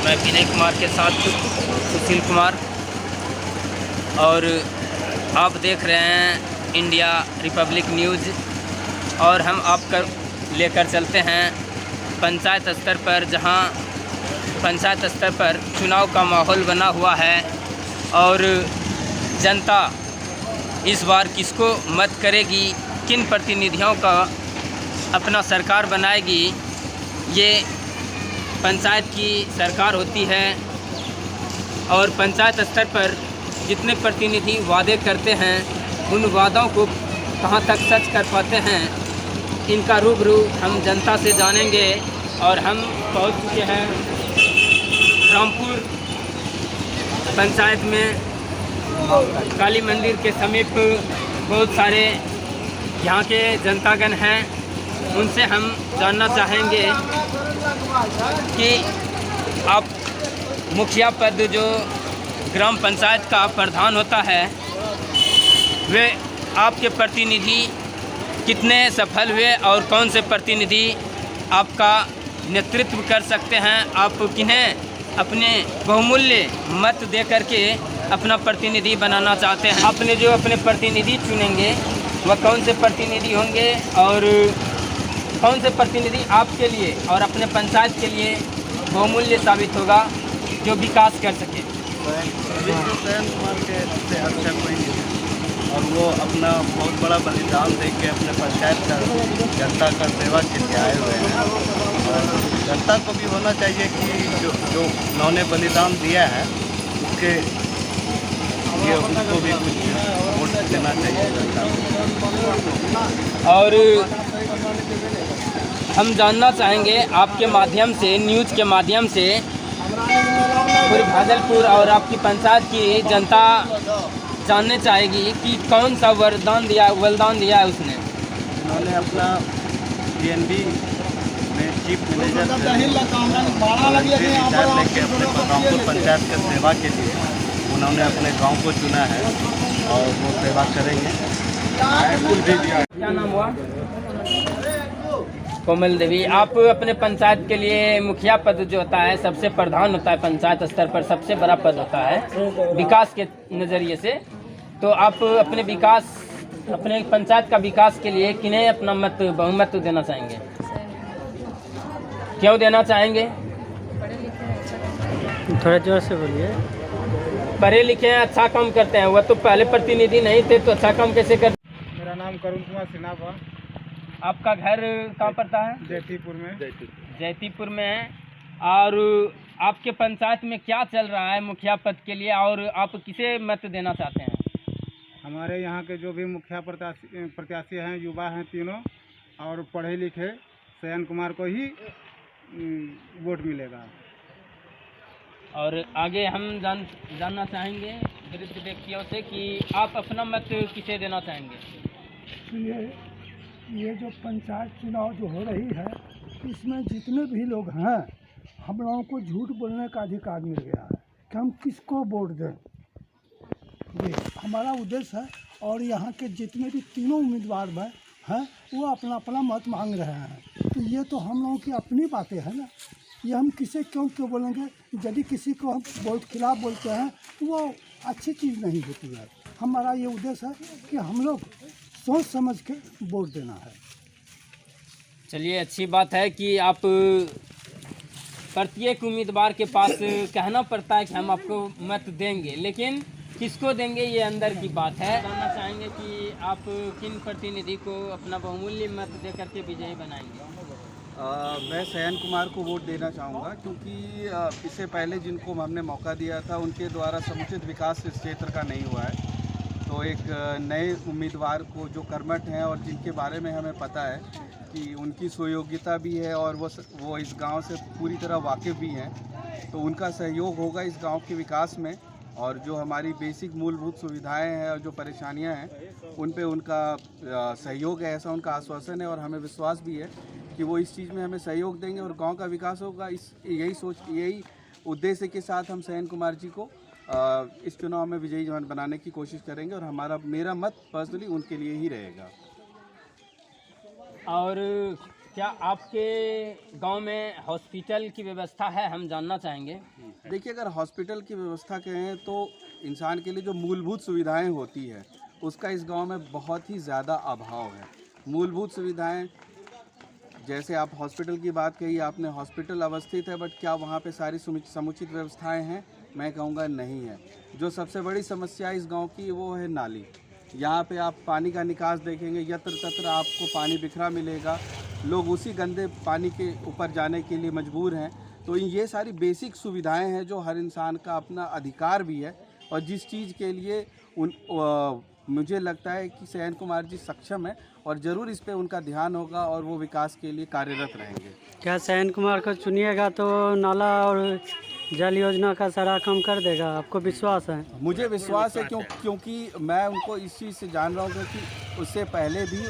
मैं विनय कुमार के साथ सुशील कुमार, और आप देख रहे हैं इंडिया रिपब्लिक न्यूज़। और हम आपको लेकर चलते हैं पंचायत स्तर पर, जहां पंचायत स्तर पर चुनाव का माहौल बना हुआ है और जनता इस बार किसको मत करेगी, किन प्रतिनिधियों का अपना सरकार बनाएगी। ये पंचायत की सरकार होती है और पंचायत स्तर पर जितने प्रतिनिधि वादे करते हैं उन वादों को कहाँ तक सच कर पाते हैं, इनका रूबरू हम जनता से जानेंगे। और हम पहुँच चुके हैं रामपुर पंचायत में। काली मंदिर के समीप बहुत सारे यहाँ के जनतागण हैं, उनसे हम जानना चाहेंगे कि आप मुखिया पद जो ग्राम पंचायत का प्रधान होता है, वे आपके प्रतिनिधि कितने सफल हुए और कौन से प्रतिनिधि आपका नेतृत्व कर सकते हैं। आप किन्हें अपने बहुमूल्य मत दे करके अपना प्रतिनिधि बनाना चाहते हैं। आपने जो अपने प्रतिनिधि चुनेंगे वह कौन से प्रतिनिधि होंगे और कौन से प्रतिनिधि आपके लिए और अपने पंचायत के लिए बहुमूल्य साबित होगा, जो विकास कर सके। सैन कुमार के से अच्छा कोई नहीं, और वो अपना बहुत बड़ा बलिदान दे के अपने पंचायत का जनता का सेवा के लिए आए हुए हैं। और जनता को भी होना चाहिए कि जो उन्होंने बलिदान दिया है उसके लिए उनको भी कुछ वोट देना चाहिए जनता को। और हम जानना चाहेंगे आपके माध्यम से, न्यूज़ के माध्यम से, पूरे भागलपुर और आपकी पंचायत की जनता जानने चाहेगी कि कौन सा बलिदान दिया है उसने। उन्होंने अपना DNB में चीफ मैनेजर लेके अपने रामपुर पंचायत के सेवा के लिए उन्होंने अपने गांव को चुना है और वो सेवा करेंगे। क्या नाम हुआ? कोमल देवी। आप अपने पंचायत के लिए मुखिया पद जो होता है, सबसे प्रधान होता है पंचायत स्तर पर, सबसे बड़ा पद होता है विकास के नज़रिए से। तो आप अपने पंचायत का विकास के लिए किन्हें अपना बहुमत देना चाहेंगे? क्यों देना चाहेंगे? थोड़ा जोर से बोलिए। पढ़े लिखे हैं, अच्छा काम करते हैं। वह तो पहले प्रतिनिधि नहीं थे तो अच्छा काम कैसे कर? मेरा नाम करुण कुमार सिन्हा था। आपका घर कहाँ पड़ता है? जैतीपुर में। जैतीपुर में है। और आपके पंचायत में क्या चल रहा है मुखिया पद के लिए, और आप किसे मत देना चाहते हैं? हमारे यहाँ के जो भी मुखिया प्रत्याशी हैं, युवा हैं तीनों, और पढ़े लिखे सैन कुमार को ही वोट मिलेगा। और आगे हम जानना चाहेंगे वृद्ध व्यक्तियों से कि आप अपना मत किसे देना चाहेंगे? ये जो पंचायत चुनाव जो हो रही है, इसमें जितने भी लोग हैं, हम लोगों को झूठ बोलने का अधिकार मिल गया है कि हम किसको वोट दें। ये हमारा उद्देश्य है। और यहाँ के जितने भी तीनों उम्मीदवार हैं वो अपना अपना मत मांग रहे हैं। तो ये तो हम लोगों की अपनी बातें हैं ना, ये हम किसे क्यों बोलेंगे। यदि किसी को हम खिलाफ बोलते हैं तो वो अच्छी चीज़ नहीं होती है। हमारा ये उद्देश्य है कि हम लोग सोच समझ के वोट देना है। चलिए, अच्छी बात है कि आप प्रत्येक उम्मीदवार के पास कहना पड़ता है कि हम आपको मत देंगे, लेकिन किसको देंगे ये अंदर की बात है। जानना चाहेंगे कि आप किन प्रतिनिधि को अपना बहुमूल्य मत दे करके विजयी बनाएंगे? मैं सैन कुमार को वोट देना चाहूँगा, क्योंकि इससे पहले जिनको हमने मौका दिया था उनके द्वारा समुचित विकास इस क्षेत्र का नहीं हुआ है। तो एक नए उम्मीदवार को जो कर्मठ हैं और जिनके बारे में हमें पता है कि उनकी सुयोग्यता भी है और वो इस गांव से पूरी तरह वाकिफ़ भी हैं, तो उनका सहयोग होगा इस गांव के विकास में। और जो हमारी बेसिक मूलभूत सुविधाएं हैं और जो परेशानियां हैं उन पे उनका सहयोग है, ऐसा उनका आश्वासन है। और हमें विश्वास भी है कि वो इस चीज़ में हमें सहयोग देंगे और गांव का विकास होगा। यही उद्देश्य के साथ हम सैन कुमार जी को इस चुनाव में विजयी बनाने की कोशिश करेंगे और मेरा मत पर्सनली उनके लिए ही रहेगा। और क्या आपके गांव में हॉस्पिटल की व्यवस्था है, हम जानना चाहेंगे। देखिए, अगर हॉस्पिटल की व्यवस्था कहें तो इंसान के लिए जो मूलभूत सुविधाएं होती है उसका इस गांव में बहुत ही ज़्यादा अभाव है। मूलभूत सुविधाएं जैसे आप हॉस्पिटल की बात कही, आपने हॉस्पिटल अवस्थित है, बट क्या वहाँ पे सारी समुचित व्यवस्थाएं हैं? मैं कहूँगा नहीं है। जो सबसे बड़ी समस्या इस गांव की वो है नाली। यहाँ पे आप पानी का निकास देखेंगे, यत्र तत्र आपको पानी बिखरा मिलेगा, लोग उसी गंदे पानी के ऊपर जाने के लिए मजबूर हैं। तो ये सारी बेसिक सुविधाएं हैं जो हर इंसान का अपना अधिकार भी है, और जिस चीज़ के लिए मुझे लगता है कि सैन कुमार जी सक्षम है और ज़रूर इस पे उनका ध्यान होगा और वो विकास के लिए कार्यरत रहेंगे। क्या सैन कुमार को चुनिएगा तो नाला और जल योजना का सारा काम कर देगा? आपको विश्वास है? मुझे विश्वास है क्योंकि मैं उनको इस चीज़ से जान रहा हूँ, क्योंकि उससे पहले भी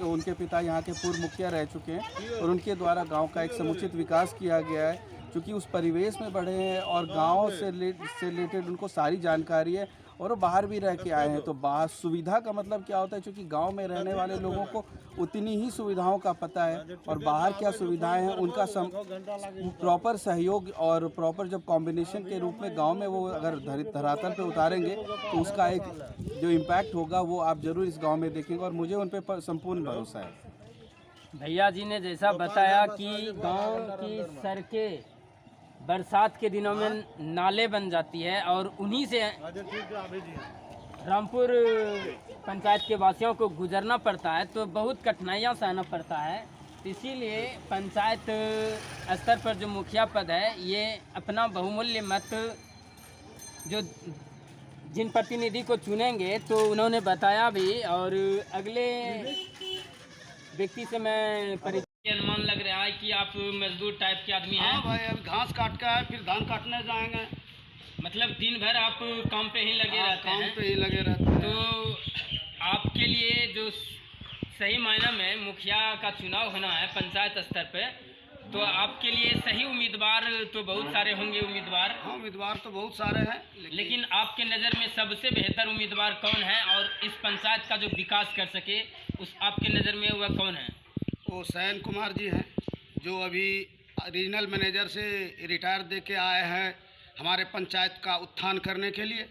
उनके पिता यहाँ के पूर्व मुखिया रह चुके हैं और उनके द्वारा गांव का एक समुचित विकास किया गया है। क्योंकि उस परिवेश में बढ़े हैं और गांव से रिलेटेड उनको सारी जानकारी है और वो बाहर भी रह के आए हैं। तो बाहर सुविधा का मतलब क्या होता है, क्योंकि गांव में रहने वाले लोगों को उतनी ही सुविधाओं का पता है और बाहर क्या सुविधाएं हैं उनका प्रॉपर सहयोग और प्रॉपर जब कॉम्बिनेशन के रूप में गांव में वो अगर धरातल पे उतारेंगे तो उसका एक जो इम्पैक्ट होगा वो आप ज़रूर इस गाँव में देखेंगे और मुझे उन पर संपूर्ण भरोसा है। भैया जी ने जैसा बताया कि गांव की सड़कें बरसात के दिनों में नाले बन जाती है और उन्हीं से रामपुर पंचायत के वासियों को गुजरना पड़ता है, तो बहुत कठिनाइयां सहना पड़ता है। इसीलिए पंचायत स्तर पर जो मुखिया पद है ये अपना बहुमूल्य मत जो जिन प्रतिनिधि को चुनेंगे तो उन्होंने बताया भी, और अगले व्यक्ति से मैं परिचय अनुमान लग रहा है कि आप मजदूर टाइप के आदमी हैं। हाँ भाई, अब घास काट का है, फिर धान काटने जाएंगे। मतलब दिन भर आप काम पे ही लगे रहते हैं? काम पे ही लगे रहते हैं। तो आपके लिए जो सही मायने में मुखिया का चुनाव होना है पंचायत स्तर पे, तो आपके लिए सही उम्मीदवार तो बहुत सारे होंगे उम्मीदवार। हाँ, उम्मीदवार तो बहुत सारे हैं, लेकिन आपके नज़र में सबसे बेहतर उम्मीदवार कौन है और इस पंचायत का जो विकास कर सके उस आपके नज़र में वह कौन है? वो सैन कुमार जी हैं, जो अभी रीजनल मैनेजर से रिटायर दे के आए हैं हमारे पंचायत का उत्थान करने के लिए,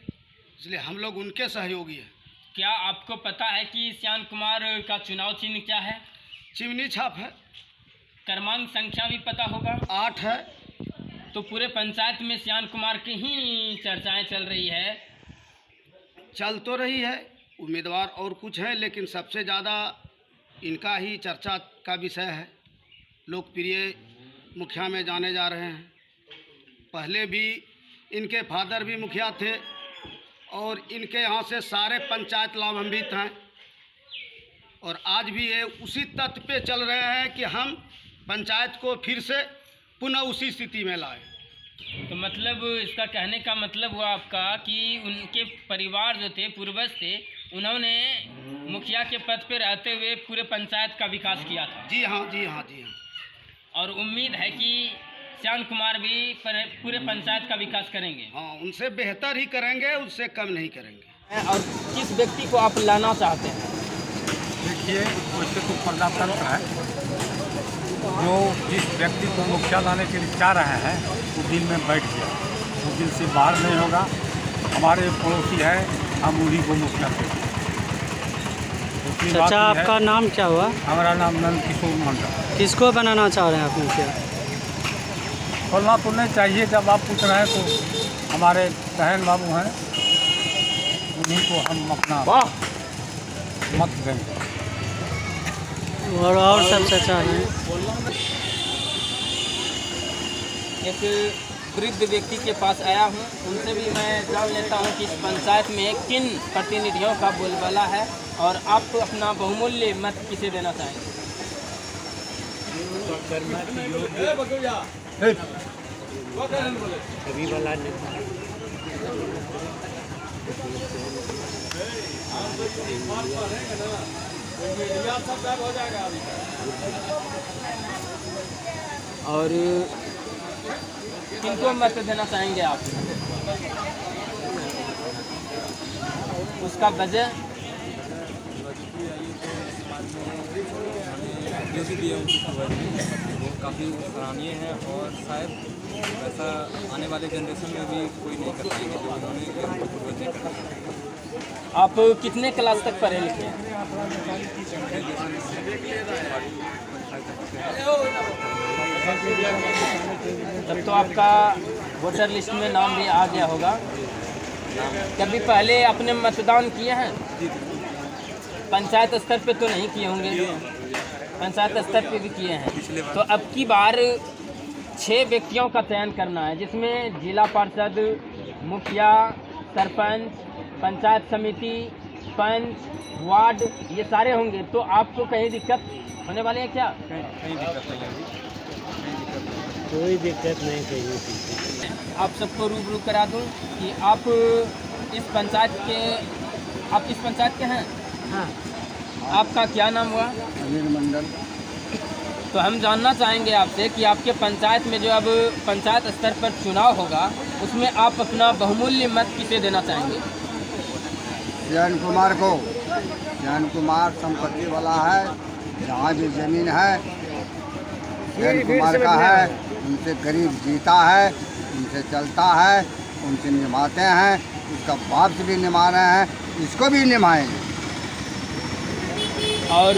इसलिए हम लोग उनके सहयोगी हैं। क्या आपको पता है कि सैन कुमार का चुनाव चिन्ह क्या है? चिमनी छाप है। क्रमांक संख्या भी पता होगा? 8 है। तो पूरे पंचायत में सैन कुमार की ही चर्चाएं चल रही है। चल तो रही है, उम्मीदवार और कुछ है, लेकिन सबसे ज़्यादा इनका ही चर्चा का विषय है। लोकप्रिय मुखिया में जाने जा रहे हैं। पहले भी इनके फादर भी मुखिया थे और इनके यहाँ से सारे पंचायत लाभान्वित हैं, और आज भी ये उसी तत्व पे चल रहे हैं कि हम पंचायत को फिर से पुनः उसी स्थिति में लाएं। तो मतलब इसका कहने का मतलब हुआ आपका कि उनके परिवार जो थे, पूर्वज थे, उन्होंने मुखिया के पद पे रहते हुए पूरे पंचायत का विकास किया था। जी हाँ, जी हाँ, जी हाँ। और उम्मीद है कि सैन कुमार भी पूरे पंचायत का विकास करेंगे। हाँ, उनसे बेहतर ही करेंगे, उससे कम नहीं करेंगे। और किस व्यक्ति को आप लाना चाहते हैं? देखिए, वैसे तो प्रजातंत्र है, जो जिस व्यक्ति को मुखिया लाने के लिए चाह रहे हैं वो दिल में बैठ गया, वो दिल से बाहर नहीं होगा। हमारे पड़ोसी है, हम उन्हीं को मुखिया देंगे। चाचा, आपका नाम क्या हुआ? हमारा नाम नंद किशोर मंडल। किसको बनाना चाह रहे हैं आप मुखिया? बोलना तो नहीं चाहिए, जब आप पूछ रहे हैं तो हमारे बहन बाबू हैं, उन्हीं को हम अपना मत देंगे। और सब चाचा हैं। एक वृद्ध व्यक्ति के पास आया हूँ, उनसे भी मैं जान लेता हूँ कि इस पंचायत में किन प्रतिनिधियों का बोलबाला है और आप अपना बहुमूल्य मत किसे देना चाहेंगे? और किनको मत देना चाहेंगे आप? उसका वजह जो भी दिए उनकी सुपरवाइजरी वो काफ़ी सराहनीय है और शायद वैसा आने वाले जनरेशन में भी कोई नहीं कर पाएंगे जो उन्होंने उनके पूर्वज ने करा। आप कितने क्लास तक पढ़े लिखे हैं? तब तो आपका वोटर लिस्ट में नाम भी आ गया होगा। कभी पहले आपने मतदान किए हैं? पंचायत स्तर पे तो नहीं किए होंगे? पंचायत स्तर पे भी किए हैं। तो अब की बार 6 व्यक्तियों का चयन करना है, जिसमें जिला पार्षद, मुखिया, सरपंच, पंचायत समिति, पंच, वार्ड, ये सारे होंगे। तो आपको कहीं दिक्कत होने वाली है क्या? कहीं दिक्कत नहीं है, कोई दिक्कत नहीं कहीं। आप सबको रूबरू करा दूं कि आप इस पंचायत के हैं? हाँ। आपका क्या नाम हुआ? अनिल मंडल। तो हम जानना चाहेंगे आपसे कि आपके पंचायत में जो अब पंचायत स्तर पर चुनाव होगा, उसमें आप अपना बहुमूल्य मत किसे देना चाहेंगे? जयन कुमार को। जयन कुमार संपत्ति वाला है, जहाँ भी जमीन है जयन कुमार का है। उनसे गरीब जीता है, उनसे चलता है, उनसे निभाते हैं, उसका बाप से भी निभा रहे हैं, इसको भी निभाएंगे। और